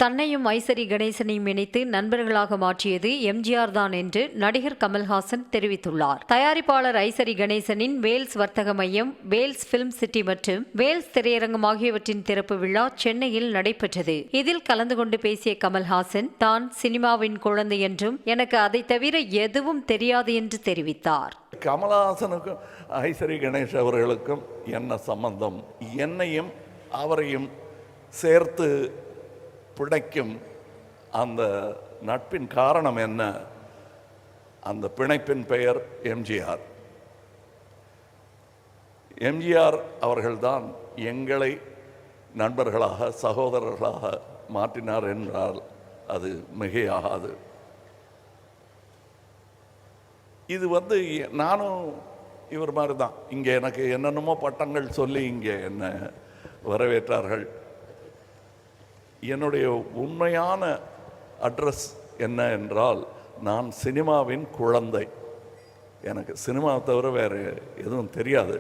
தன்னையும் ஐசரி கணேசனையும் இணைத்து நண்பர்களாக மாற்றியது எம்ஜிஆர் தான் என்று நடிகர் கமல்ஹாசன் தெரிவித்துள்ளார். தயாரிப்பாளர் ஐசரி கணேசனின் வேல்ஸ் வர்த்தக மையம், வேல்ஸ் பிலிம் சிட்டி மற்றும் வேல்ஸ் திரையரங்கம் ஆகியவற்றின் திறப்பு விழா சென்னையில் நடைபெற்றது. இதில் கலந்து கொண்டு பேசிய கமல்ஹாசன், தான் சினிமாவின் குழந்தை என்றும் எனக்கு அதை தவிர எதுவும் தெரியாது என்று தெரிவித்தார். கமல்ஹாசனுக்கும் ஐசரி கணேஷ் அவர்களுக்கும் என்ன சம்பந்தம்? என்னையும் அவரையும் சேர்த்து பிணைக்கும் அந்த நட்பின் காரணம் என்ன? அந்த பிணைப்பின் பெயர் எம்ஜிஆர். எம்ஜிஆர் அவர்கள்தான் எங்களை நண்பர்களாக, சகோதரர்களாக மாற்றினார் என்றால் அது மிகையாகாது. இது நானும் இவர் மாதிரி தான். இங்கே எனக்கு என்னென்னமோ பட்டங்கள் சொல்லி இங்கே என்ன வரவேற்றார்கள். என்னுடைய உண்மையான அட்ரஸ் என்ன என்றால், நான் சினிமாவின் குழந்தை. எனக்கு சினிமா தவிர வேறு எதுவும் தெரியாது.